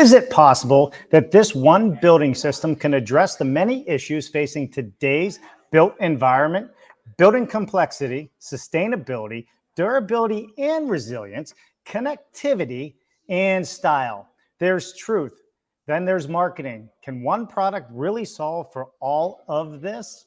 Is it possible that this one building system can address the many issues facing today's built environment? Building complexity, sustainability, durability and resilience, connectivity, and style. There's truth. Then there's marketing. Can one product really solve for all of this?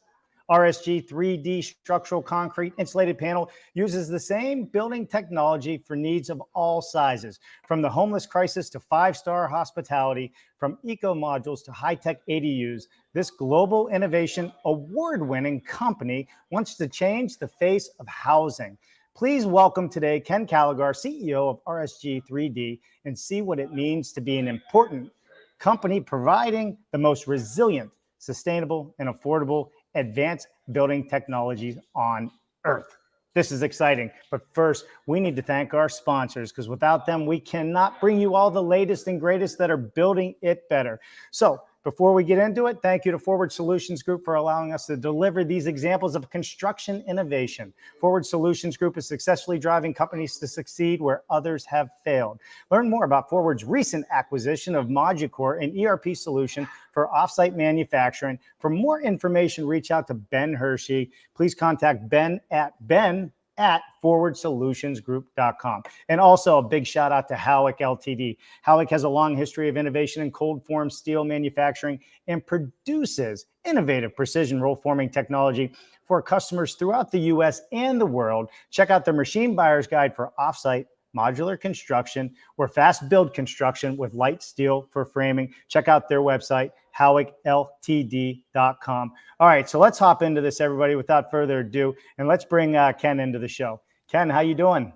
RSG 3D structural concrete insulated panel uses the same building technology for needs of all sizes, from the homeless crisis to five-star hospitality, from eco modules to high-tech ADUs. This global innovation award-winning company wants to change the face of housing. Please welcome today Ken Caligar, CEO of RSG 3D, and see what it means to be an important company providing the most resilient, sustainable, and affordable advanced building technologies on Earth. This is exciting. But first, we need to thank our sponsors, because without them, we cannot bring you all the latest and greatest that are building it better. So before we get into it, thank you to Forward Solutions Group for allowing us to deliver these examples of construction innovation. Forward Solutions Group is successfully driving companies to succeed where others have failed. Learn more about Forward's recent acquisition of Moducore, an ERP solution for offsite manufacturing. For more information, reach out to Ben Hershey. Please contact Ben at forwardsolutionsgroup.com. And also a big shout out to Howick Ltd. Howick has a long history of innovation in cold form steel manufacturing and produces innovative precision roll forming technology for customers throughout the US and the world. Check out their Machine Buyer's Guide for offsite modular construction or fast build construction with light steel for framing. Check out their website, howickltd.com. All right, so let's hop into this, everybody, without further ado, and let's bring Ken into the show. Ken, how you doing?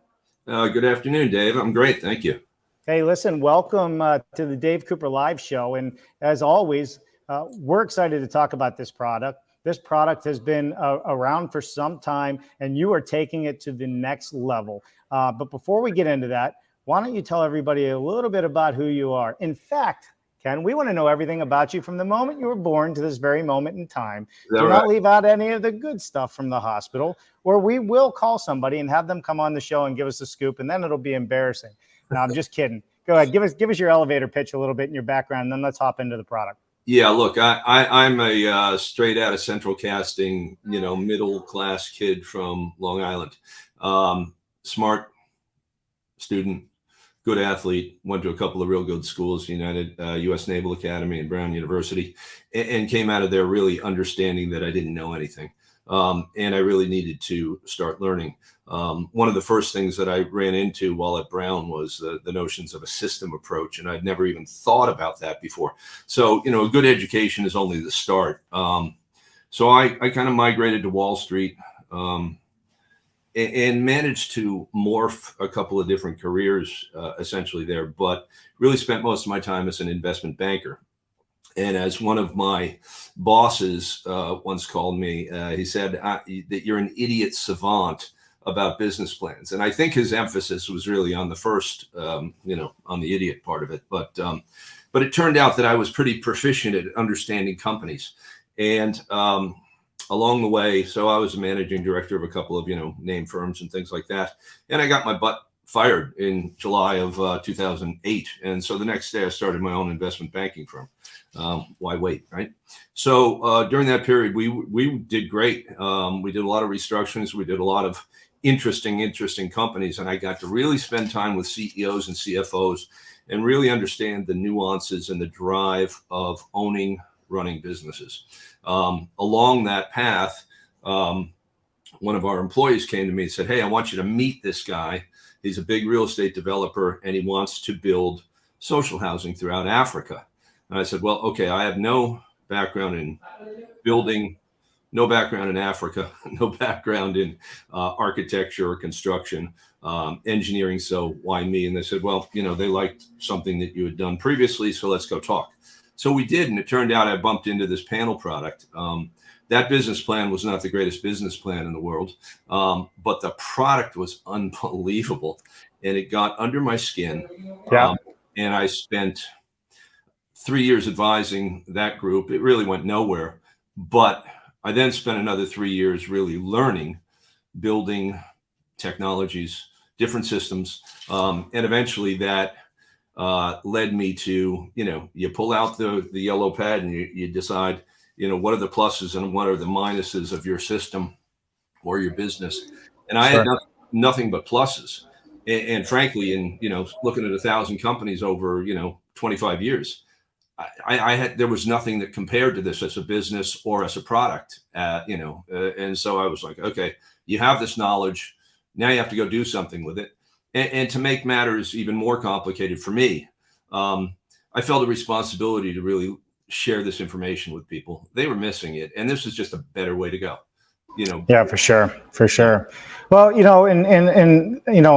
Good afternoon, Dave. I'm great, thank you. Hey, listen, welcome to the Dave Cooper Live Show. And as always, we're excited to talk about this product. This product has been around for some time, and you are taking it to the next level. But before we get into that, why don't you tell everybody a little bit about who you are? In fact, Ken, we want to know everything about you from the moment you were born to this very moment in time. Do not leave out any of the good stuff from the hospital, or we will call somebody and have them come on the show and give us a scoop, and then it'll be embarrassing. No, I'm just kidding. Go ahead, give us your elevator pitch a little bit in your background, and then let's hop into the product. Yeah, look, I'm a straight out of Central Casting, middle class kid from Long Island. Smart student, good athlete, went to a couple of real good schools, United U.S. Naval Academy and Brown University, and came out of there really understanding that I didn't know anything. And I really needed to start learning. One of the first things that I ran into while at Brown was the notions of a system approach, and I'd never even thought about that before. So, a good education is only the start. So I kind of migrated to Wall Street and managed to morph a couple of different careers essentially there, but really spent most of my time as an investment banker. And as one of my bosses once called me, he said that you're an idiot savant about business plans. And I think his emphasis was really on the first, on the idiot part of it. But it turned out that I was pretty proficient at understanding companies. And along the way, so I was a managing director of a couple of, name firms and things like that. And I got my butt fired in July of 2008. And so the next day I started my own investment banking firm. Why wait, right? So during that period, we did great. We did a lot of restructurings. We did a lot of interesting companies. And I got to really spend time with CEOs and CFOs and really understand the nuances and the drive of running businesses. Along that path, one of our employees came to me and said, "Hey, I want you to meet this guy. He's a big real estate developer, and he wants to build social housing throughout Africa." And I said, "Well, okay, I have no background in building, no background in Africa, no background in architecture or construction, engineering, so why me?" And they said, "Well, they liked something that you had done previously, so let's go talk." So we did, and it turned out I bumped into this panel product. That business plan was not the greatest business plan in the world, but the product was unbelievable, and it got under my skin. Yeah. And I spent 3 years advising that group. It really went nowhere, but I then spent another 3 years really learning, building technologies, different systems, and eventually that led me to, you pull out the yellow pad and you decide, what are the pluses and what are the minuses of your system or your business. And I had Sure. nothing but pluses. And frankly, in, looking at 1,000 companies over, 25 years, there was nothing that compared to this as a business or as a product, and so I was like, okay, you have this knowledge. Now you have to go do something with it. And to make matters even more complicated for me, I felt a responsibility to really share this information with people. They were missing it. And this is just a better way to go. Yeah, for sure. For sure. Well, and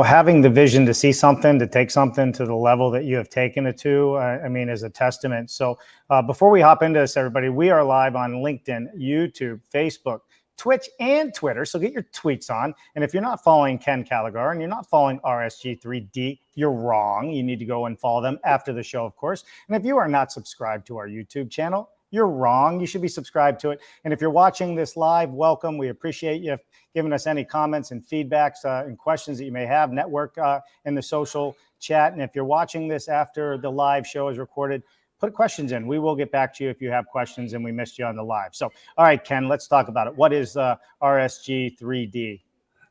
having the vision to see something, to take something to the level that you have taken it to, I mean, is a testament. So before we hop into this, everybody, we are live on LinkedIn, YouTube, Facebook, Twitch, and Twitter. So get your tweets on. And if you're not following Ken Caligar and you're not following RSG3D, you're wrong. You need to go and follow them after the show, of course. And if you are not subscribed to our YouTube channel, you're wrong. You should be subscribed to it. And if you're watching this live, welcome. We appreciate you giving us any comments and feedbacks and questions that you may have. Network in the social chat. And if you're watching this after the live show is recorded, put questions in. We will get back to you if you have questions and we missed you on the live. So, all right, Ken, let's talk about it. What is RSG3D?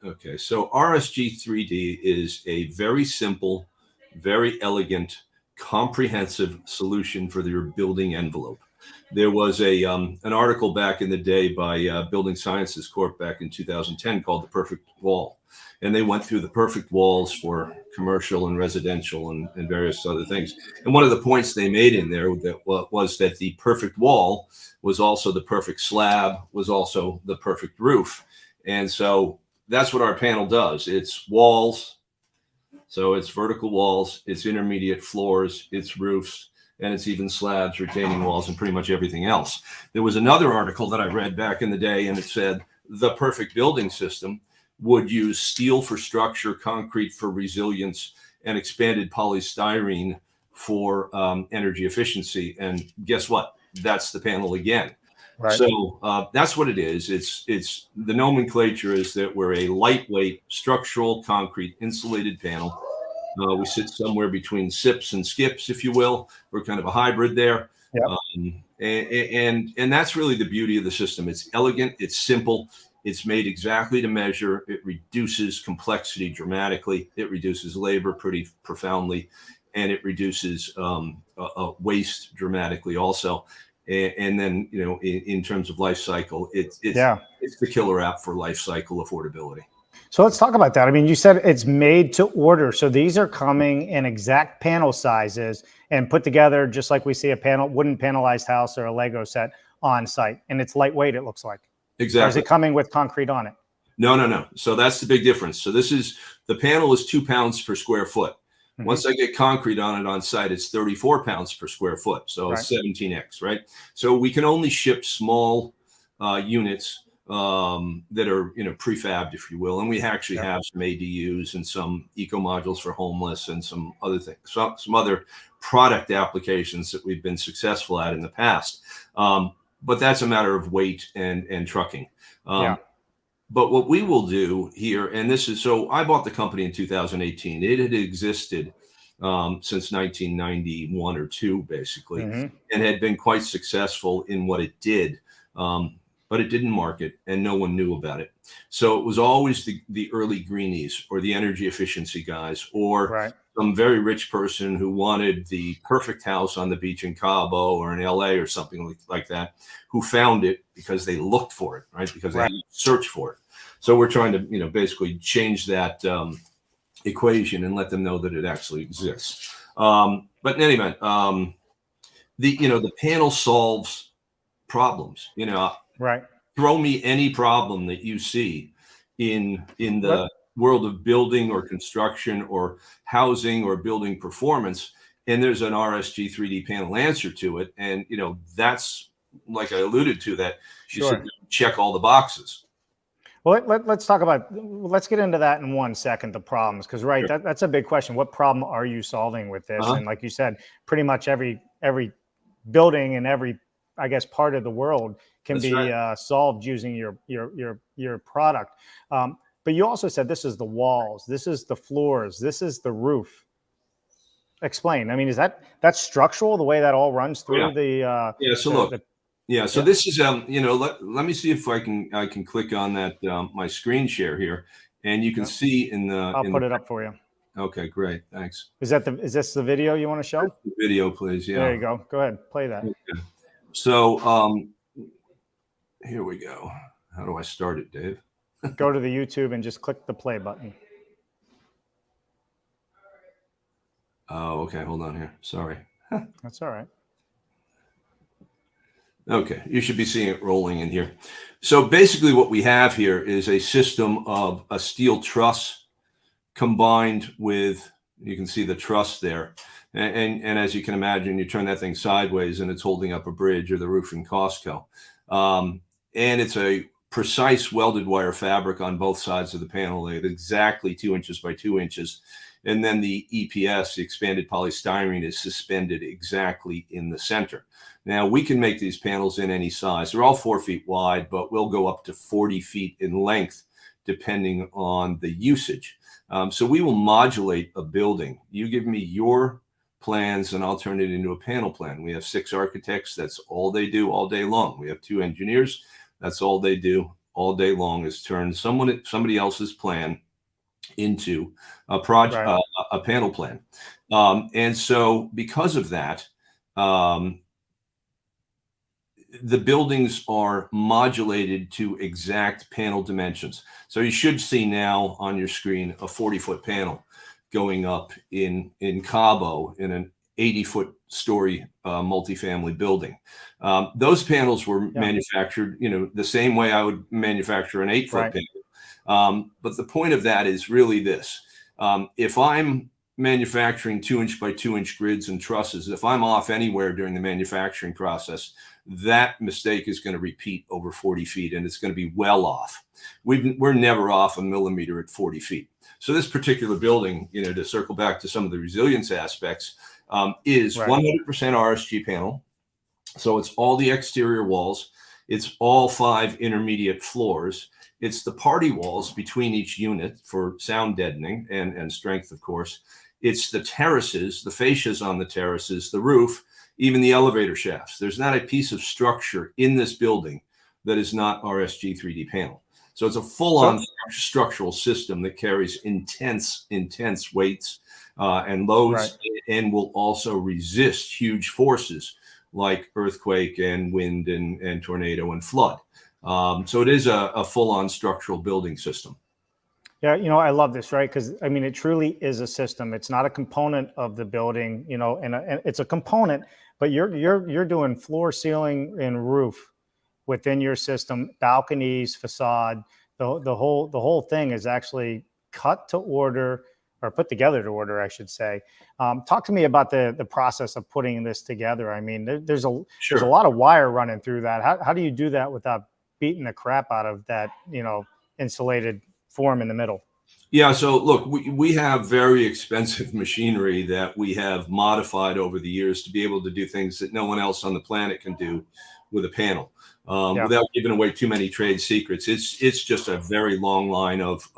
Okay, so RSG3D is a very simple, very elegant, comprehensive solution for your building envelope. There was an article back in the day by Building Sciences Corp back in 2010 called The Perfect Wall. And they went through the perfect walls for commercial and residential and various other things. And one of the points they made in there was that the perfect wall was also the perfect slab, was also the perfect roof. And so that's what our panel does. It's walls. So it's vertical walls, it's intermediate floors, it's roofs, and it's even slabs, retaining walls, and pretty much everything else. There was another article that I read back in the day, and it said the perfect building system would use steel for structure, concrete for resilience, and expanded polystyrene for energy efficiency. And guess what? That's the panel again. Right. So that's what it is. It's the nomenclature is that we're a lightweight structural concrete insulated panel. We sit somewhere between SIPs and SCIPs, if you will. We're kind of a hybrid there. Yep. And that's really the beauty of the system. It's elegant. It's simple. It's made exactly to measure. It reduces complexity dramatically. It reduces labor pretty profoundly, and it reduces waste dramatically also. And then, in terms of life cycle, it's the killer app for life cycle affordability. So let's talk about that. I mean, you said it's made to order. So these are coming in exact panel sizes and put together just like we see a wooden panelized house or a Lego set on site. And it's lightweight, it looks like. Exactly. Or is it coming with concrete on it? No. So that's the big difference. So the panel is 2 pounds per square foot. Mm-hmm. Once I get concrete on it on site, it's 34 pounds per square foot. So right. 17x, right? So we can only ship small units that are, prefabbed, if you will. And we actually have some ADUs and some eco modules for homeless and some other things, some other product applications that we've been successful at in the past. But that's a matter of weight and trucking. But what we will do here, and so I bought the company in 2018. It had existed since 1991 or 2, basically, and had been quite successful in what it did. But it didn't market and no one knew about it. So it was always the early greenies or the energy efficiency guys or some very rich person who wanted the perfect house on the beach in Cabo or in LA or something like that, who found it because they looked for it, right? Because they had to search for it. So we're trying to, basically change that equation and let them know that it actually exists. But in any event, the panel solves problems, Right. Throw me any problem that you see in the world of building or construction or housing or building performance, and there's an RSG 3D panel answer to it. And that's, like I alluded to, that you should check all the boxes. Well, let's get into that in 1 second, the problems, because that's a big question. What problem are you solving with this? And like you said, pretty much every building and every, I guess, part of the world can be solved using your product. But you also said this is the walls, this is the floors, this is the roof. explain. I mean, is that's structural, the way that all runs through Yeah. So look, so this is let me see if I can click on that my screen share here, and you can see in the I'll put it up for you. Okay, great, thanks. Is this the video you want to show? The video, please. Yeah. There you go. Go ahead, play that. Okay. So here we go. How do I start it, Dave? Go to the YouTube and just click the play button. Oh, okay. Hold on here. Sorry. That's all right. Okay, you should be seeing it rolling in here. So basically what we have here is a system of a steel truss combined with, you can see the truss there. And as you can imagine, you turn that thing sideways and it's holding up a bridge or the roof in Costco. And it's a precise welded wire fabric on both sides of the panel. They're exactly 2 inches by 2 inches. And then the EPS, the expanded polystyrene, is suspended exactly in the center. Now, we can make these panels in any size. They're all 4 feet wide, but we'll go up to 40 feet in length, depending on the usage. So we will modulate a building. You give me your plans, and I'll turn it into a panel plan. We have 6 architects. That's all they do all day long. We have 2 engineers. That's all they do all day long, is turn somebody else's plan into a project, Right. A panel plan. And so because of that, the buildings are modulated to exact panel dimensions. So you should see now on your screen a 40-foot panel going up in Cabo in an 80-foot story multifamily building. Those panels were manufactured, the same way I would manufacture an 8-foot panel. But the point of that is really this. If I'm manufacturing 2-inch by 2-inch grids and trusses, if I'm off anywhere during the manufacturing process, that mistake is going to repeat over 40 feet, and it's going to be well off. We're never off a millimeter at 40 feet. So this particular building, to circle back to some of the resilience aspects, is 100% RSG panel. So it's all the exterior walls. It's all 5 intermediate floors. It's the party walls between each unit for sound deadening and strength, of course. It's the terraces, the fascias on the terraces, the roof, even the elevator shafts. There's not a piece of structure in this building that is not RSG 3D panel. So it's a full-on structural system that carries intense weights and loads, and will also resist huge forces like earthquake and wind and tornado and flood. So it is a full-on structural building system. Yeah, I love this, right? Because I mean, it truly is a system. It's not a component of the building, and it's a component, but you're doing floor, ceiling, and roof within your system, balconies, facade. The whole thing is actually cut to order, or put together to order, I should say. Talk to me about the process of putting this together. I mean, there's a lot of wire running through that. How do you do that without beating the crap out of that, insulated form in the middle? Yeah, so look, we have very expensive machinery that we have modified over the years to be able to do things that no one else on the planet can do with a panel, without giving away too many trade secrets. It's just a very long line of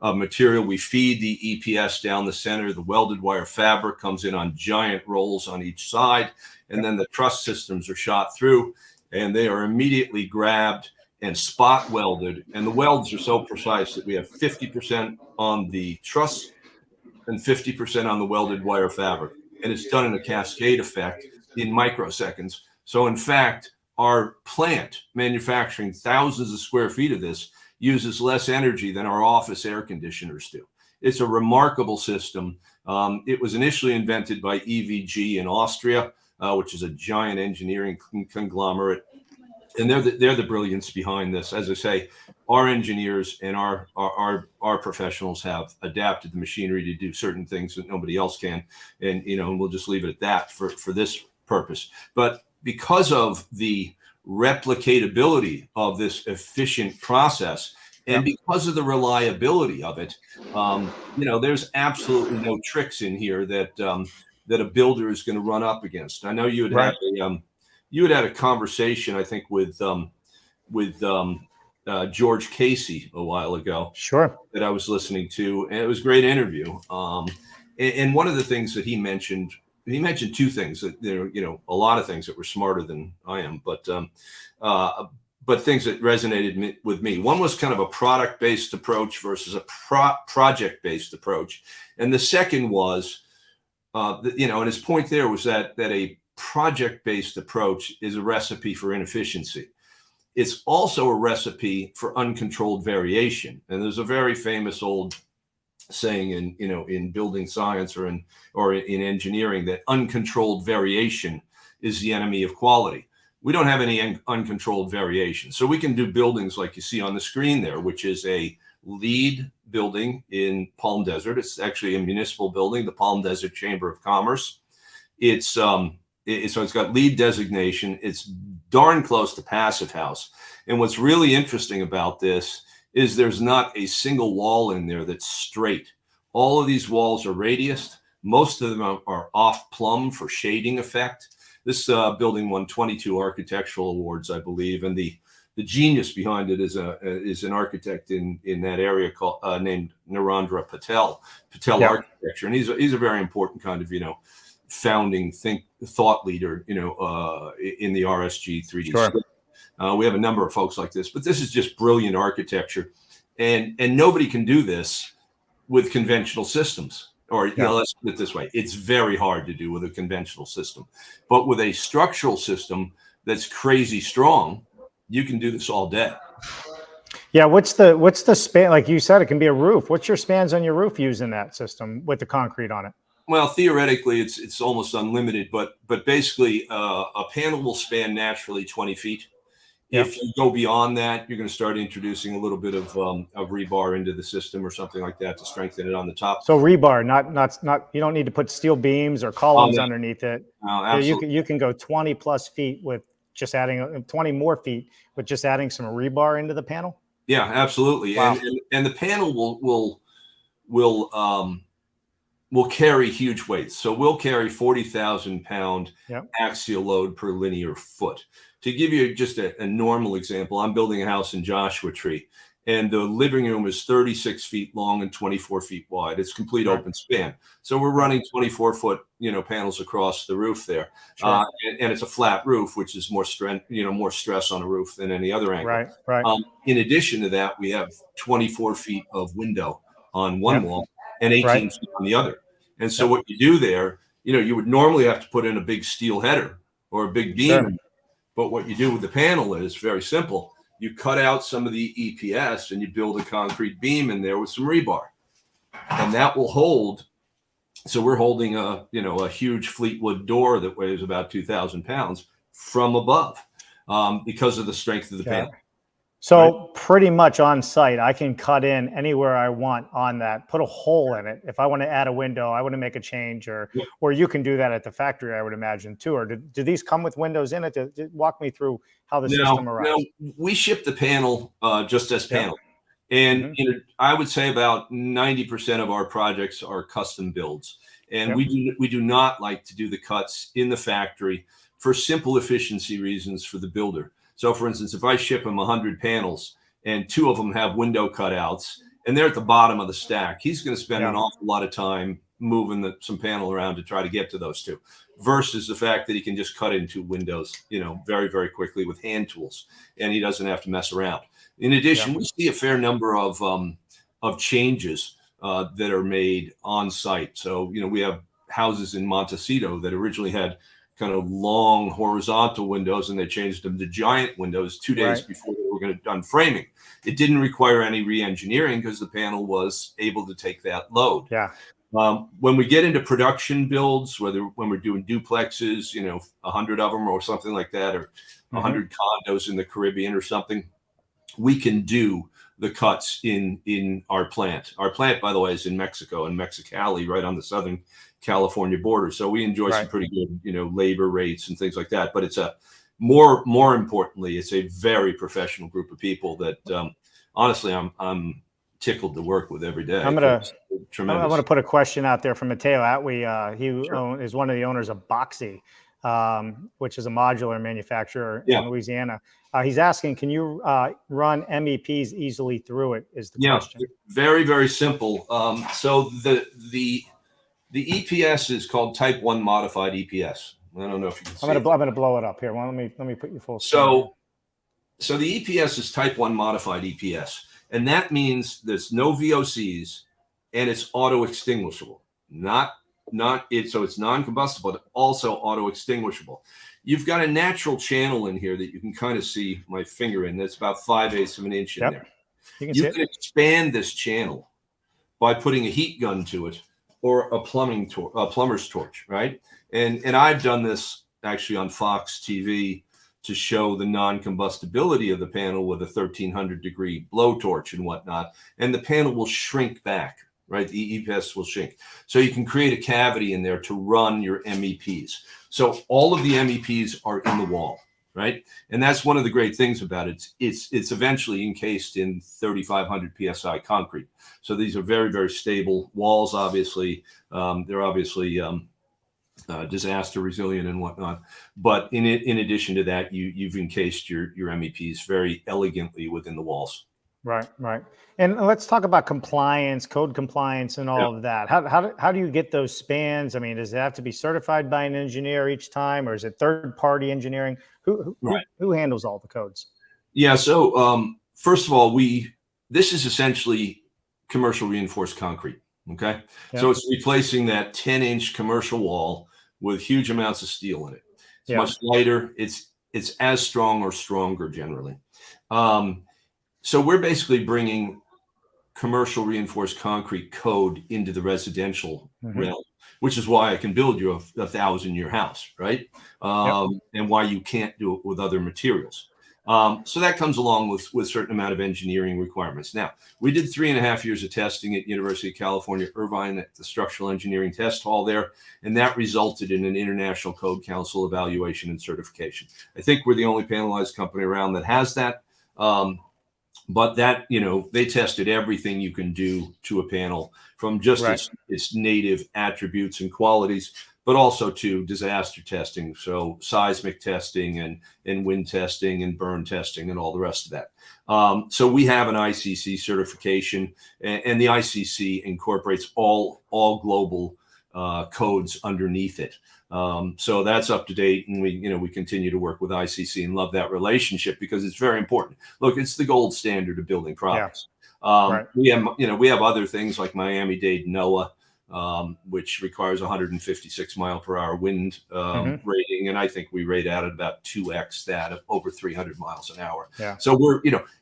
material. We feed the EPS down the center. The welded wire fabric comes in on giant rolls on each side, and then the truss systems are shot through, and they are immediately grabbed and spot welded. And the welds are so precise that we have 50% on the truss and 50% on the welded wire fabric. And it's done in a cascade effect in microseconds. So in fact, our plant manufacturing thousands of square feet of this uses less energy than our office air conditioners do. It's a remarkable system. It was initially invented by EVG in Austria, which is a giant engineering conglomerate. And they're the brilliance behind this. As I say, our engineers and our professionals have adapted the machinery to do certain things that nobody else can. And, we'll just leave it at that for this purpose. But because of the replicatability of this efficient process, and because of the reliability of it, there's absolutely no tricks in here that a builder is going to run up against. I know you had had a conversation, I think, with George Casey a while ago. Sure. That I was listening to, and it was a great interview. And one of the things that he mentioned two things that a lot of things that were smarter than I am, but things that resonated with me. One was kind of a product-based approach versus a project-based approach, and the second was, and his point there was that a project-based approach is a recipe for inefficiency. It's also a recipe for uncontrolled variation. And there's a very famous old saying in building science or in engineering that uncontrolled variation is the enemy of quality. We don't have any uncontrolled variation. So we can do buildings like you see on the screen there, which is a LEED building in Palm Desert. It's actually a municipal building, the Palm Desert Chamber of Commerce. So it's got LEED designation. It's darn close to Passive House. And what's really interesting about this is there's not a single wall in there that's straight. All of these walls are radiused. Most of them are off plumb for shading effect. This building won 22 architectural awards, I believe, and the genius behind it is an architect in that area named Narendra Patel Architecture, and he's a very important kind of founding thought leader in the RSG 3D. Sure. We have a number of folks like this, but this is just brilliant architecture, and nobody can do this with conventional systems. Or let's put it this way: it's very hard to do with a conventional system, but with a structural system that's crazy strong, you can do this all day. Yeah, what's the span? Like you said, it can be a roof. What's your spans on your roof using that system with the concrete on it? Well, theoretically, it's almost unlimited, but basically, a panel will span naturally 20 feet. Yep. If you go beyond that, you're going to start introducing a little bit of rebar into the system or something like that to strengthen it on the top. So rebar, not you don't need to put steel beams or columns underneath it. No, absolutely. You can go 20 plus feet with just adding 20 more feet with just adding some rebar into the panel. Yeah, absolutely. Wow. And the panel will carry huge weights. So we'll carry 40,000 pound axial load per linear foot. To give you just a normal example, I'm building a house in Joshua Tree, and the living room is 36 feet long and 24 feet wide. It's complete open span. So we're running 24-foot, panels across the roof there. Sure. And it's a flat roof, which is more strength, more stress on a roof than any other angle. Right. In addition to that, we have 24 feet of window on one wall and 18 feet on the other. And so what you do there, you would normally have to put in a big steel header or a big beam. Sure. But what you do with the panel is very simple. You cut out some of the EPS and you build a concrete beam in there with some rebar, and that will hold. So we're holding a huge Fleetwood door that weighs about 2,000 pounds from above because of the strength of the panel. So pretty much on site, I can cut in anywhere I want on that, put a hole in it. If I want to add a window, I want to make a change, or you can do that at the factory, I would imagine too. Or do these come with windows in it? Walk me through how the system arrives. No, we ship the panel just as panel. And I would say about 90% of our projects are custom builds. And we do not like to do the cuts in the factory for simple efficiency reasons for the builder. So, for instance, if I ship him 100 panels and 2 of them have window cutouts and they're at the bottom of the stack, he's going to spend an awful lot of time moving some panel around to try to get to those 2, versus the fact that he can just cut in 2 windows, very, very quickly with hand tools, and he doesn't have to mess around. In addition, we see a fair number of changes that are made on site. So, we have houses in Montecito that originally had kind of long horizontal windows, and they changed them to giant windows 2 days before they were going to done framing. It didn't require any re-engineering because the panel was able to take that load. When we get into production builds, when we're doing duplexes, 100 of them or something like that, or 100 condos in the Caribbean or something, we can do the cuts in our plant. Our plant, by the way, is in Mexico, in Mexicali, right on the Southern California border. So we enjoy some pretty good, labor rates and things like that. But it's more importantly, it's a very professional group of people that honestly, I'm tickled to work with every day. I want to put a question out there from Matteo Atwee. He is one of the owners of Boxy, which is a modular manufacturer in Louisiana. He's asking, can you run MEPs easily through it? Is the question. Very, very simple. So The EPS is called Type 1 Modified EPS. I don't know if you can see it. I'm gonna blow it up here. Well, let me put you full screen. So the EPS is Type 1 Modified EPS, and that means there's no VOCs, and it's auto extinguishable. So it's non-combustible, but also auto extinguishable. You've got a natural channel in here that you can kind of see my finger in. That's about 5/8 of an inch in there. You can expand this channel by putting a heat gun to it or a plumber's torch, right? And I've done this actually on Fox TV to show the non-combustibility of the panel with a 1300-degree blowtorch and whatnot, and the panel will shrink back, right? The EPS will shrink. So you can create a cavity in there to run your MEPs. So all of the MEPs are in the wall, right? And that's one of the great things about it. It's eventually encased in 3,500 PSI concrete. So these are very, very stable walls, obviously. They're obviously disaster resilient and whatnot. But in addition to that, you've encased your MEPs very elegantly within the walls. Right. And let's talk about compliance, code compliance, and all of that. How do you get those spans? I mean, does it have to be certified by an engineer each time, or is it third-party engineering? Who handles all the codes? Yeah. So first of all, this is essentially commercial reinforced concrete. Okay. Yep. So it's replacing that 10-inch commercial wall with huge amounts of steel in it. It's much lighter. It's as strong or stronger generally. So we're basically bringing commercial reinforced concrete code into the residential realm, which is why I can build you a 1,000-year house, right? And why you can't do it with other materials. So that comes along with a certain amount of engineering requirements. Now, we did 3.5 years of testing at University of California, Irvine, at the Structural Engineering Test Hall there, and that resulted in an International Code Council evaluation and certification. I think we're the only panelized company around that has that. But that, they tested everything you can do to a panel, from just its native attributes and qualities, but also to disaster testing. So seismic testing and wind testing and burn testing and all the rest of that. So we have an ICC certification, and the ICC incorporates all global codes underneath it. So that's up to date, and we continue to work with ICC and love that relationship because it's very important. Look, it's the gold standard of building products. We have other things like Miami-Dade NOAA, which requires 156 mile per hour wind rating, and I think we rate out at about 2x that, of over 300 miles an hour. So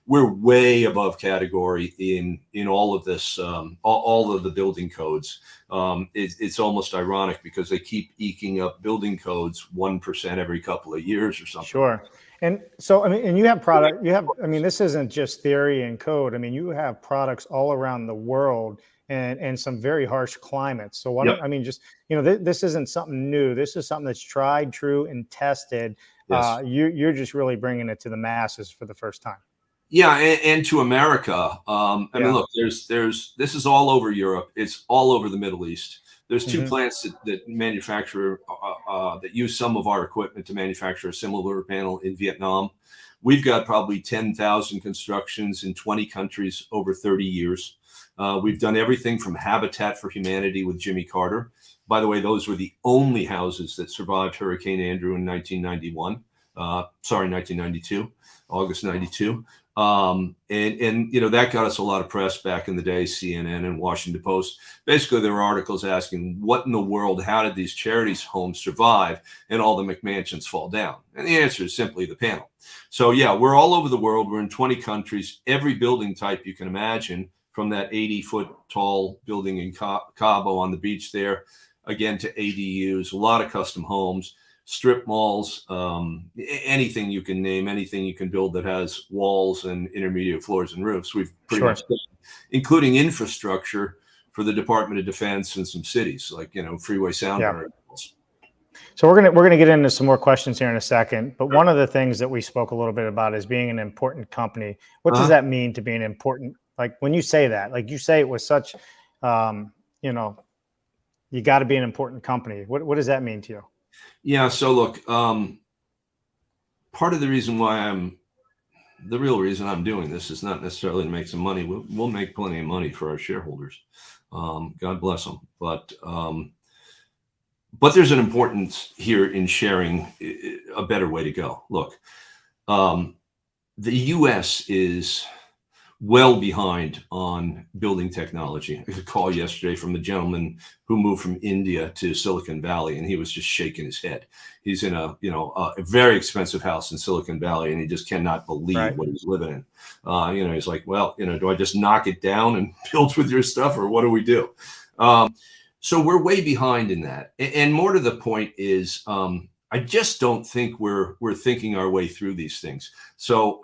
we're way above category in all of this, all of the building codes. It's almost ironic because they keep eking up building codes 1% every couple of years or something. Sure. And so, I mean, and this isn't just theory and code. I mean, you have products all around the world and some very harsh climates. So this isn't something new. This is something that's tried, true, and tested. Yes. You're just really bringing it to the masses for the first time. Yeah, and to America. I mean, look, this is all over Europe. It's all over the Middle East. There's two plants that manufacture, that use some of our equipment to manufacture a similar panel in Vietnam. We've got probably 10,000 constructions in 20 countries over 30 years. We've done everything from Habitat for Humanity with Jimmy Carter. By the way, those were the only houses that survived Hurricane Andrew in 1992, August 92. And that got us a lot of press back in the day, CNN and Washington Post. Basically, there were articles asking, what in the world, how did these charities homes survive and all the McMansions fall down? And the answer is simply the panel. So yeah, we're all over the world. We're in 20 countries, every building type you can imagine, from that 80-foot tall building in Cabo on the beach there, again, to ADUs, a lot of custom homes, strip malls, anything you can name, anything you can build that has walls and intermediate floors and roofs. We've pretty much done, including infrastructure for the Department of Defense and some cities, like, freeway sound barriers. So we're gonna get into some more questions here in a second. But one of the things that we spoke a little bit about is being an important company. What does that mean to be an important? Like when you say that, like you say it with such, you got to be an important company. What does that mean to you? Yeah. So look, part of the reason why the real reason I'm doing this is not necessarily to make some money. We'll make plenty of money for our shareholders. God bless them. But But there's an importance here in sharing a better way to go. Look, the U.S. is well behind on building technology. I got a call yesterday from a gentleman who moved from India to Silicon Valley, and he was just shaking his head. He's in a very expensive house in Silicon Valley, and he just cannot believe what he's living in. He's like, well, do I just knock it down and build with your stuff, or what do we do? So we're way behind in that. And more to the point is, I just don't think we're thinking our way through these things. So,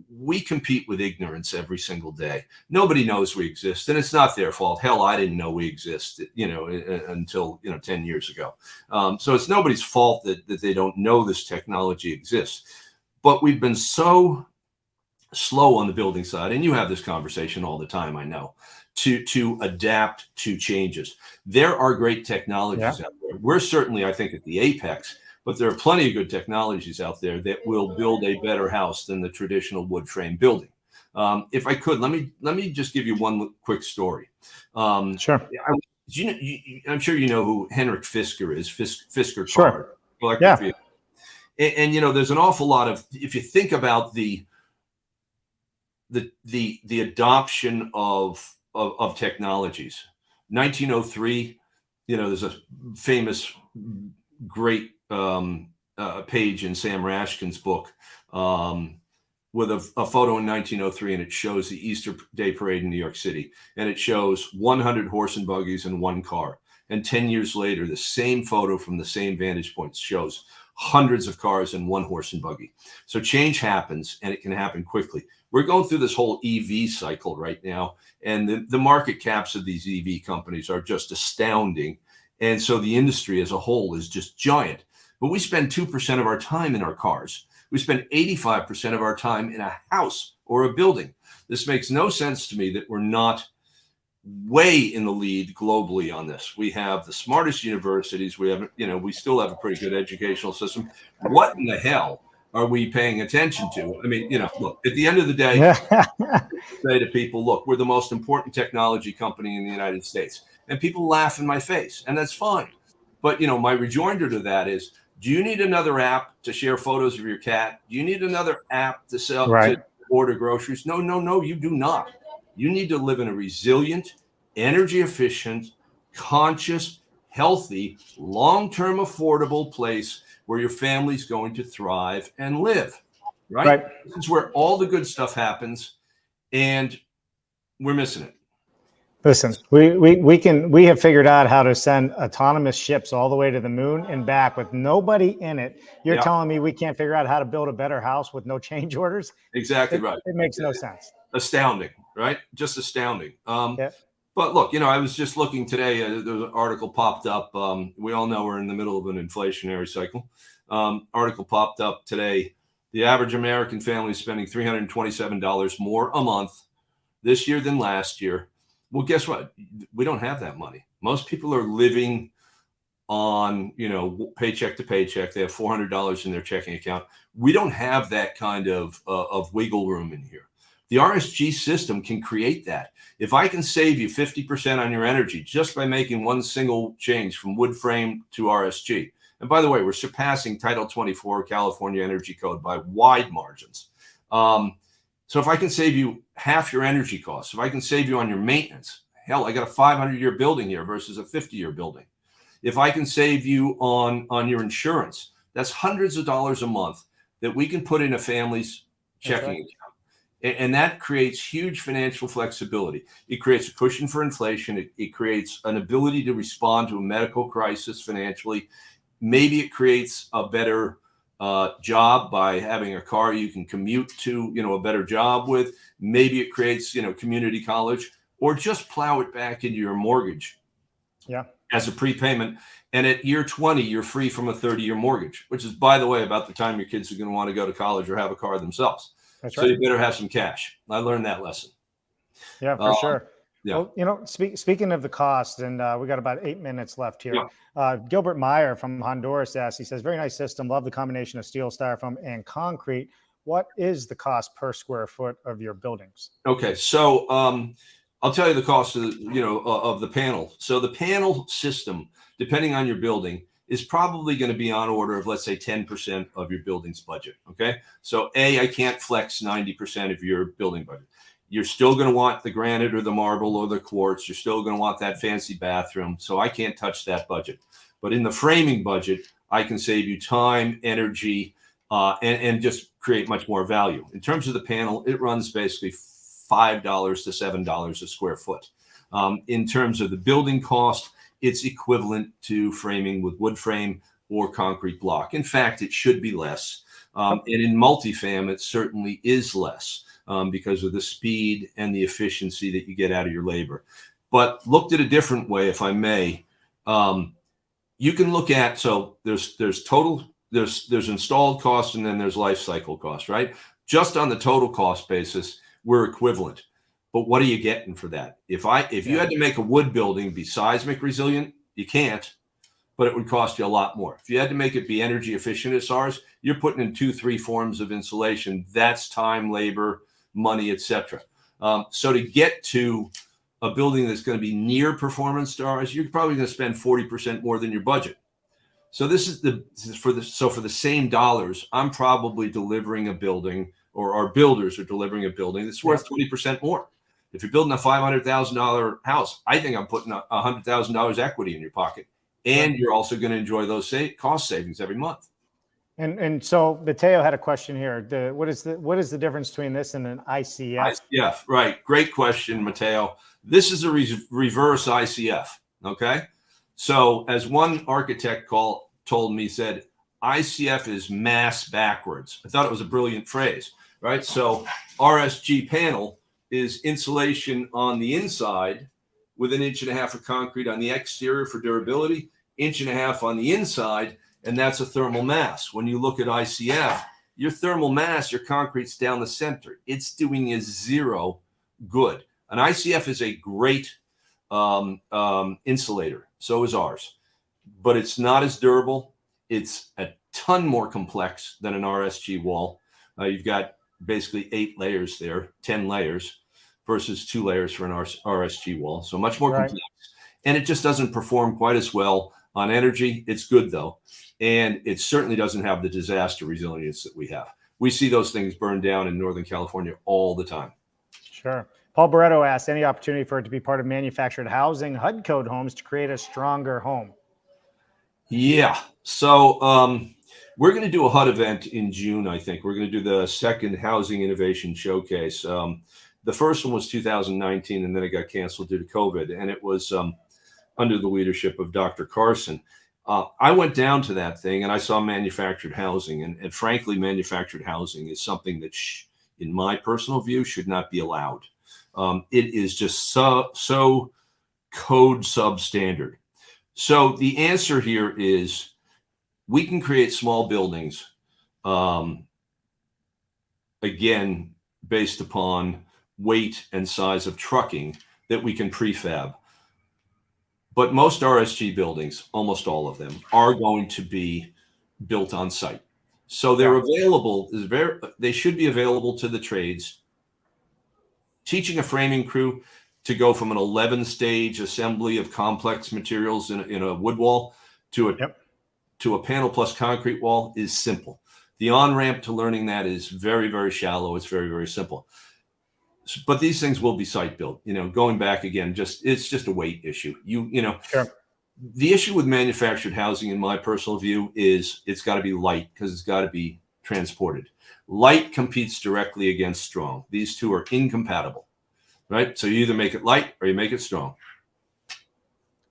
we compete with ignorance every single day. Nobody knows we exist, and it's not their fault. Hell, I didn't know we existed, until, 10 years ago. So it's nobody's fault that they don't know this technology exists. But we've been so slow on the building side, and you have this conversation all the time, I know, to adapt to changes. There are great technologies out there. We're certainly, I think, at the apex. But there are plenty of good technologies out there that will build a better house than the traditional wood frame building. If I could, let me just give you one quick story. Sure. I'm sure you know who Henrik Fisker is. Fisker Sure. Car, electric vehicle. And there's an awful lot of, if you think about the adoption of technologies. 1903, there's a famous great page in Sam Rashkin's book with a photo in 1903, and it shows the Easter Day Parade in New York City, and it shows 100 horse and buggies and one car. And 10 years later, the same photo from the same vantage point shows hundreds of cars and one horse and buggy. So change happens, and it can happen quickly. We're going through this whole EV cycle right now, and the market caps of these EV companies are just astounding. And so the industry as a whole is just giant. But we spend 2% of our time in our cars. We spend 85% of our time in a house or a building. This makes no sense to me that we're not way in the lead globally on this. We have the smartest universities. We have, we still have a pretty good educational system. What in the hell are we paying attention to? I mean, look, at the end of the day, say to people, look, we're the most important technology company in the United States. And people laugh in my face, and that's fine. But, my rejoinder to that is, do you need another app to share photos of your cat? Do you need another app to to order groceries? No, you do not. You need to live in a resilient, energy efficient, conscious, healthy, long-term affordable place where your family's going to thrive and live, right? This is where all the good stuff happens, and we're missing it. Listen, we have figured out how to send autonomous ships all the way to the moon and back with nobody in it. You're telling me we can't figure out how to build a better house with no change orders? Exactly right. It makes no sense. Astounding, right? Just astounding. But look, I was just looking today. There was an article popped up. We all know we're in the middle of an inflationary cycle. Article popped up today. The average American family is spending $327 more a month this year than last year. Well, guess what? We don't have that money. Most people are living on, paycheck to paycheck. They have $400 in their checking account. We don't have that kind of wiggle room in here. The RSG system can create that. If I can save you 50% on your energy just by making one single change from wood frame to RSG. And by the way, we're surpassing Title 24 California Energy Code by wide margins. So if I can save you half your energy costs, if I can save you on your maintenance, hell, I got a 500-year building here versus a 50-year building. If I can save you on your insurance, that's hundreds of dollars a month that we can put in a family's checking account. And that creates huge financial flexibility. It creates a cushion for inflation. It creates an ability to respond to a medical crisis financially. Maybe it creates a better job by having a car you can commute to, a better job with. Maybe it creates, community college, or just plow it back into your mortgage as a prepayment. And at year 20, you're free from a 30-year mortgage, which is, by the way, about the time your kids are going to want to go to college or have a car themselves. That's so you better have some cash. I learned that lesson. Yeah, for sure. Yeah. Well, speaking of the cost, and we got about 8 minutes left here. Gilbert Meyer from Honduras asks, he says, very nice system. Love the combination of steel, styrofoam, and concrete. What is the cost per square foot of your buildings? Okay, so I'll tell you the cost of the panel. So the panel system, depending on your building, is probably going to be on order of, let's say, 10% of your building's budget. Okay. So I can't flex 90% of your building budget. You're still going to want the granite or the marble or the quartz. You're still going to want that fancy bathroom. So I can't touch that budget. But in the framing budget, I can save you time, energy, and just create much more value. In terms of the panel, it runs basically $5 to $7 a square foot. In terms of the building cost, it's equivalent to framing with wood frame or concrete block. In fact, it should be less. And in multifam, it certainly is less because of the speed and the efficiency that you get out of your labor. But looked at a different way, if I may, you can look at, so there's installed cost, and then there's life cycle cost, right? Just on the total cost basis, we're equivalent. But what are you getting for that? If you had to make a wood building be seismic resilient, you can't, but it would cost you a lot more. If you had to make it be energy efficient as ours, you're putting in 2-3 forms of insulation. That's time, labor, money, etc. So to get to a building that's going to be near performance to ours, you're probably going to spend 40% more than your budget. So for the same dollars, I'm probably delivering a building, or our builders are delivering a building that's worth 20% more. If you're building a $500,000 house, I think I'm putting $100,000 equity in your pocket, and you're also going to enjoy those cost savings every month. And so Mateo had a question here. What is the difference between this and an ICF? ICF, right? Great question, Mateo. This is a reverse ICF. Okay, so as one architect told me, said ICF is mass backwards. I thought it was a brilliant phrase, right? So RSG panel is insulation on the inside with 1.5 inches of concrete on the exterior for durability, 1.5 inches on the inside, and that's a thermal mass. When you look at ICF, your thermal mass, your concrete's down the center. It's doing you zero good. An ICF is a great insulator. So is ours. But it's not as durable. It's a ton more complex than an RSG wall. You've got basically 8 layers there, 10 layers versus 2 layers for an RSG wall. So much more complex. And it just doesn't perform quite as well on energy. It's good, though. And it certainly doesn't have the disaster resilience that we have. We see those things burn down in Northern California all the time. Sure. Paul Barreto asked, any opportunity for it to be part of manufactured housing, HUD code homes to create a stronger home? Yeah. So we're going to do a HUD event in June, I think. We're going to do the second Housing Innovation Showcase. The first one was 2019, and then it got canceled due to COVID. And it was under the leadership of Dr. Carson. I went down to that thing and I saw manufactured housing. And frankly, manufactured housing is something that, in my personal view, should not be allowed. It is just so code substandard. So the answer here is we can create small buildings, again, based upon weight and size of trucking that we can prefab. But most RSG buildings, almost all of them, are going to be built on site. So they're available, they should be available to the trades. Teaching a framing crew to go from an 11-stage assembly of complex materials in a wood wall to a panel plus concrete wall is simple. The on-ramp to learning that is very, very shallow. It's very, very simple. But these things will be site built. Going back again, it's just a weight issue. The issue with manufactured housing, in my personal view, is it's got to be light because it's got to be transported. Light competes directly against strong. These two are incompatible, right? So you either make it light or you make it strong.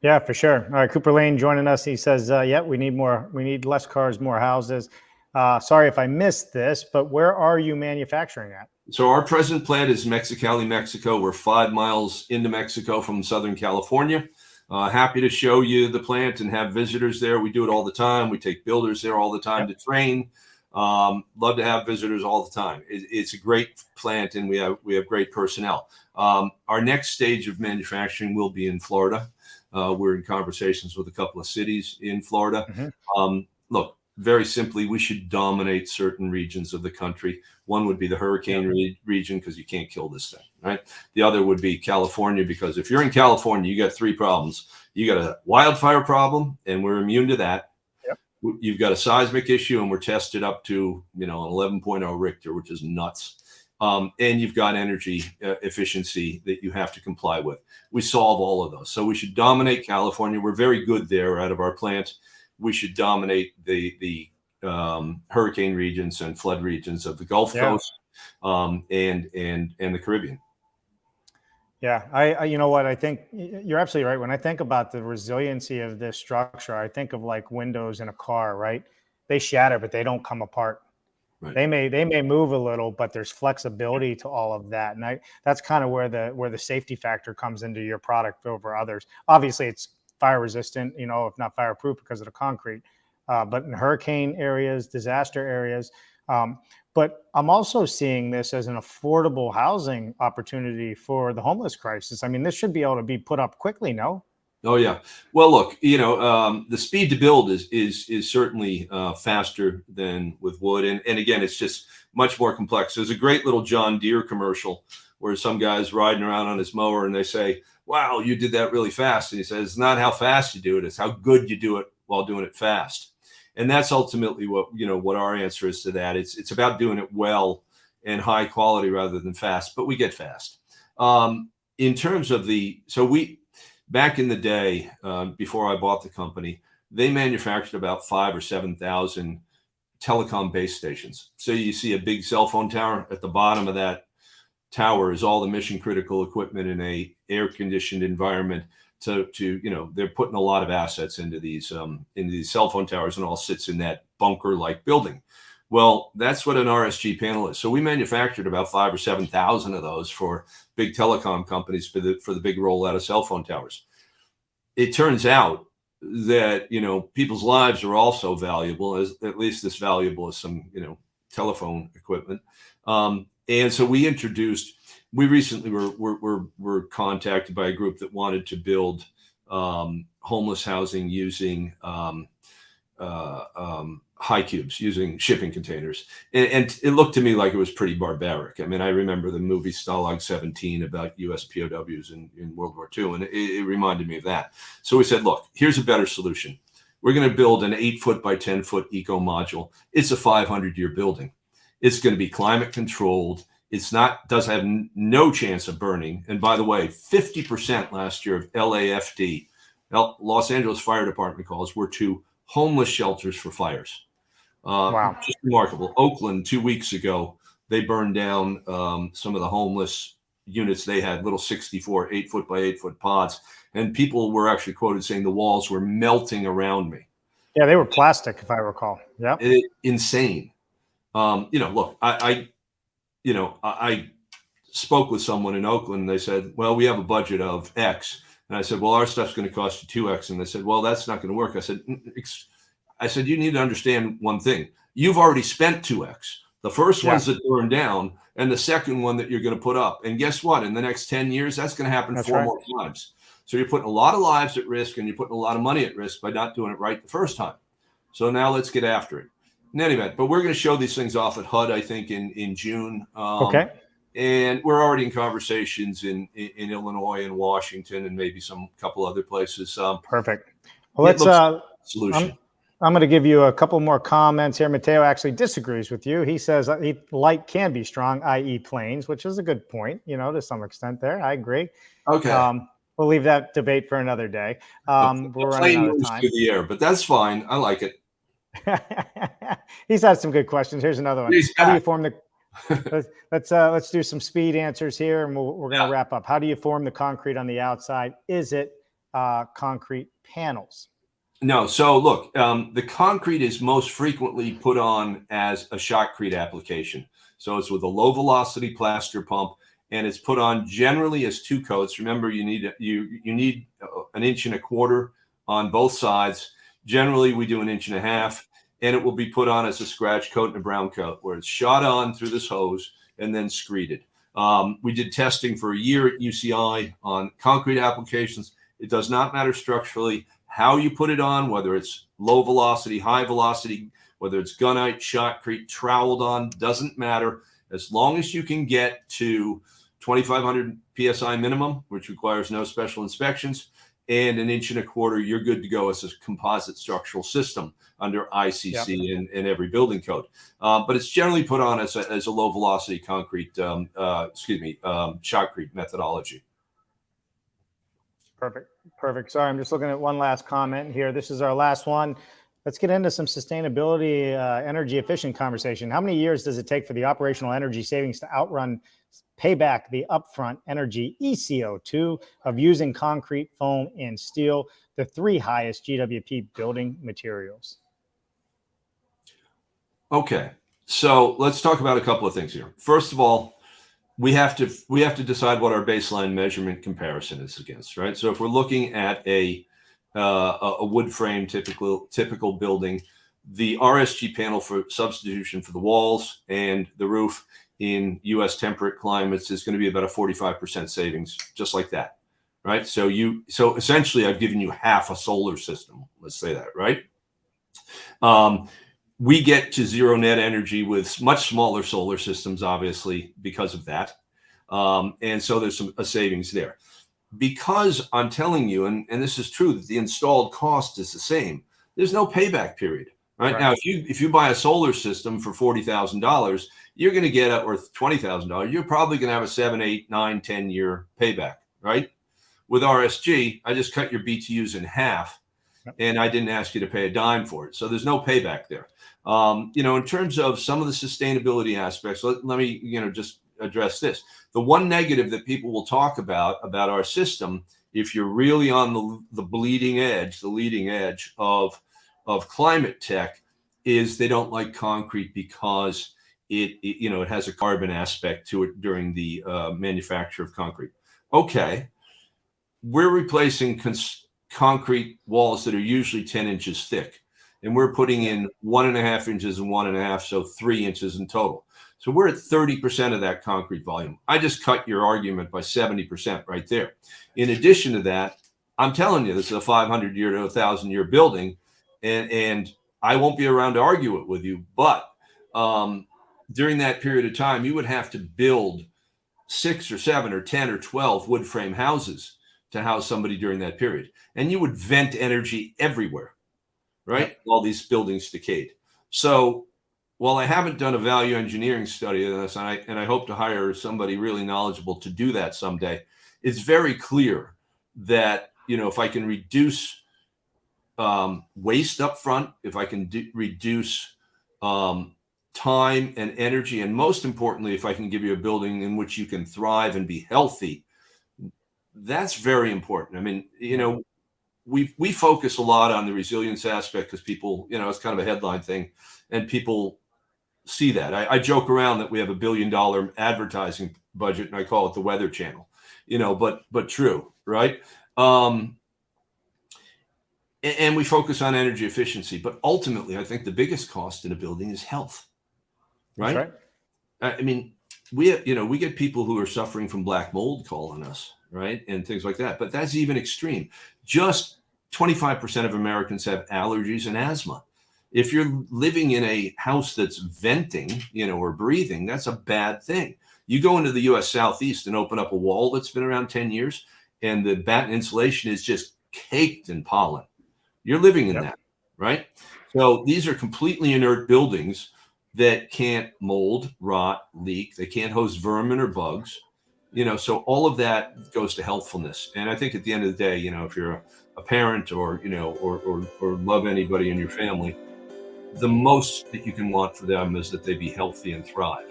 Yeah, for sure. All right, Cooper Lane joining us. He says, yeah, we need less cars, more houses. Sorry if I missed this, but where are you manufacturing at? So our present plant is Mexicali, Mexico. We're 5 miles into Mexico from Southern California. Happy to show you the plant and have visitors there. We do it all the time. We take builders there all the time to train. Love to have visitors all the time. It's a great plant, and we have great personnel. Our next stage of manufacturing will be in Florida. We're in conversations with a couple of cities in Florida. Mm-hmm. Look, very simply, we should dominate certain regions of the country. One would be the hurricane region, because you can't kill this thing, right? The other would be California, because if you're in California, you got 3 problems. You got a wildfire problem, and we're immune to that. You've got a seismic issue, and we're tested up to, an 11.0 Richter, which is nuts. And you've got energy efficiency that you have to comply with. We solve all of those. So we should dominate California. We're very good there out of our plant. We should dominate the hurricane regions and flood regions of the Gulf Coast and the Caribbean. Yeah, I you know what, I think you're absolutely right. When I think about the resiliency of this structure, I think of like windows in a car, right? They shatter, but they don't come apart. Right. They may move a little, but there's flexibility to all of that. And that's kind of where the safety factor comes into your product over others. Obviously, it's fire resistant, if not fireproof because of the concrete. But in hurricane areas, disaster areas, but I'm also seeing this as an affordable housing opportunity for the homeless crisis. I mean, this should be able to be put up quickly, no? Oh yeah. Well, look, the speed to build is certainly faster than with wood, and again, it's just much more complex. There's a great little John Deere commercial where some guy's riding around on his mower, and they say, "Wow, you did that really fast." And he says, "It's not how fast you do it; it's how good you do it while doing it fast." And that's ultimately what our answer is to that. It's about doing it well and high quality rather than fast, but we get fast. In terms of back in the day, before I bought the company, they manufactured about 5,000 or 7,000 telecom base stations. So you see a big cell phone tower. At the bottom of that tower is all the mission critical equipment in a air conditioned environment. They're putting a lot of assets into these cell phone towers, and all sits in that bunker like building. Well, that's what an RSG panel is. So we manufactured about 5,000 or 7,000 of those for big telecom companies for the big rollout of cell phone towers. It turns out that, people's lives are also valuable, at least as valuable as some, telephone equipment. And so we recently were contacted by a group that wanted to build homeless housing using high cubes, using shipping containers. And it looked to me like it was pretty barbaric. I mean, I remember the movie Stalag 17 about US POWs in World War II, and it reminded me of that. So we said, look, here's a better solution. We're going to build an 8-foot by 10-foot eco module. It's a 500-year building. It's going to be climate controlled. Does have no chance of burning. And by the way, 50% last year of LAFD, Los Angeles Fire Department calls, were to homeless shelters for fires. Wow. Just remarkable. Oakland, 2 weeks ago, they burned down some of the homeless units. They had little 64 8-foot by 8-foot pods. And people were actually quoted saying the walls were melting around me. Yeah, they were plastic, if I recall. Yeah. Insane. Look, I spoke with someone in Oakland, and they said, well, we have a budget of X. And I said, well, our stuff's going to cost you 2X. And they said, well, that's not going to work. I said, you need to understand one thing. You've already spent 2X. The first one's that burned down, and the second one that you're going to put up. And guess what? In the next 10 years, that's going to happen 4 more times. So you're putting a lot of lives at risk, and you're putting a lot of money at risk by not doing it right the first time. So now let's get after it. In any event, but we're going to show these things off at HUD, I think, in June. Okay. And we're already in conversations in Illinois and Washington and maybe some couple other places. Perfect. Well, let's solution. I'm going to give you a couple more comments here. Matteo actually disagrees with you. He says light can be strong, i.e. planes, which is a good point, to some extent there. I agree. Okay. We'll leave that debate for another day. We're running out of time. Through the air, but that's fine. I like it. He's had some good questions. Here's another one. How do you form the let's do some speed answers here, and we're going to wrap up. How do you form the concrete on the outside? Is it concrete panels? No. So look, the concrete is most frequently put on as a shotcrete application. So it's with a low velocity plaster pump, and it's put on generally as 2 coats. Remember, you need an 1.25 inches on both sides. Generally, we do 1.5 inches, and it will be put on as a scratch coat and a brown coat, where it's shot on through this hose and then screeded. We did testing for a year at UCI on concrete applications. It does not matter structurally how you put it on, whether it's low velocity, high velocity, whether it's gunite, shotcrete, troweled on, doesn't matter. As long as you can get to 2,500 PSI minimum, which requires no special inspections, and 1.25 inches, you're good to go as a composite structural system under ICC and every building code. But it's generally put on as a low velocity concrete, shotcrete methodology. Perfect. Sorry, I'm just looking at one last comment here. This is our last one. Let's get into some sustainability, energy efficient conversation. How many years does it take for the operational energy savings to pay back the upfront energy ECO2 of using concrete, foam, and steel, the 3 highest GWP building materials? Okay, so let's talk about a couple of things here. First of all, we have to decide what our baseline measurement comparison is against, right? So if we're looking at a wood frame typical building, the RSG panel for substitution for the walls and the roof in U.S. temperate climates is going to be about a 45% savings, just like that, right? So essentially, I've given you half a solar system. Let's say that, right? We get to zero net energy with much smaller solar systems, obviously, because of that. And so there's a savings there. Because I'm telling you, and this is true, that the installed cost is the same, there's no payback period. Right now, if you buy a solar system for $40,000, you're going to get it worth $20,000. You're probably going to have a 7, 8, 9, 10-year payback, right? With RSG, I just cut your BTUs in half, and I didn't ask you to pay a dime for it. So there's no payback there. In terms of some of the sustainability aspects, let me just address this. The one negative that people will talk about our system, if you're really on the leading edge of climate tech, is they don't like concrete because it has a carbon aspect to it during the manufacture of concrete. Okay, we're replacing concrete walls that are usually 10 inches thick, and we're putting in 1.5 inches and 1.5, so 3 inches in total. So we're at 30% of that concrete volume. I just cut your argument by 70% right there. In addition to that, I'm telling you, this is a 500-year to 1,000-year building, and I won't be around to argue it with you. But during that period of time, you would have to build 6 or 7 or 10 or 12 wood frame houses to house somebody during that period. And you would vent energy everywhere, right? While these buildings decayed. So while I haven't done a value engineering study of this, and I hope to hire somebody really knowledgeable to do that someday, it's very clear that, if I can reduce waste up front, if I can reduce time and energy, and most importantly, if I can give you a building in which you can thrive and be healthy, that's very important. I mean, we focus a lot on the resilience aspect because people, it's kind of a headline thing, and people see that. I joke around that we have $1 billion advertising budget, and I call it the Weather Channel, but true, right? And we focus on energy efficiency, but ultimately, I think the biggest cost in a building is health, right? That's right. I mean, we get people who are suffering from black mold calling us, right? And things like that, but that's even extreme. Just 25% of Americans have allergies and asthma. If you're living in a house that's venting, or breathing, that's a bad thing. You go into the U.S. Southeast and open up a wall that's been around 10 years, and the batten insulation is just caked in pollen. You're living in that, right? So these are completely inert buildings that can't mold, rot, leak. They can't host vermin or bugs. So all of that goes to healthfulness. And I think at the end of the day, if you're a parent or love anybody in your family, the most that you can want for them is that they be healthy and thrive.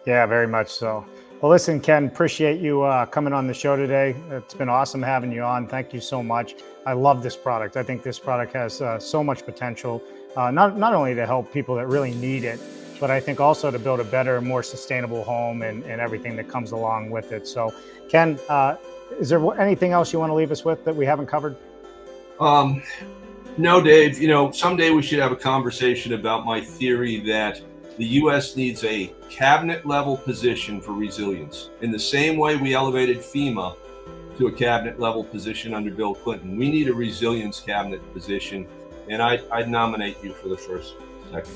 Yeah, very much so. Well, listen, Ken, appreciate you coming on the show today. It's been awesome having you on. Thank you so much. I love this product. I think this product has so much potential, not only to help people that really need it, but I think also to build a better, more sustainable home and everything that comes along with it. So, Ken, is there anything else you want to leave us with that we haven't covered? No, Dave. Someday we should have a conversation about my theory that the U.S. needs a cabinet-level position for resilience. In the same way we elevated FEMA to a cabinet-level position under Bill Clinton, we need a resilience cabinet position, and I'd nominate you for the first second.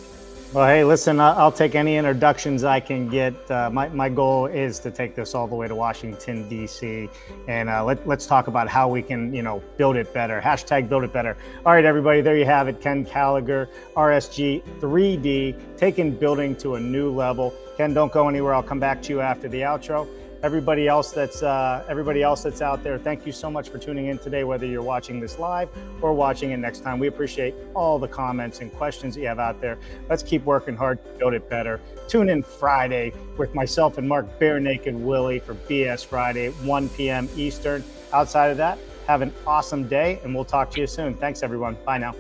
Well, hey, listen, I'll take any introductions I can get. My goal is to take this all the way to Washington, D.C. And let's talk about how we can, build it better. Hashtag build it better. All right, everybody, there you have it. Ken Gallagher, RSG 3D, taking building to a new level. Ken, don't go anywhere. I'll come back to you after the outro. Everybody else that's out there, thank you so much for tuning in today, whether you're watching this live or watching it next time. We appreciate all the comments and questions that you have out there. Let's keep working hard to build it better. Tune in Friday with myself and Mark Bare Naked Willie for BS Friday at 1 p.m. Eastern. Outside of that, have an awesome day, and we'll talk to you soon. Thanks, everyone. Bye now.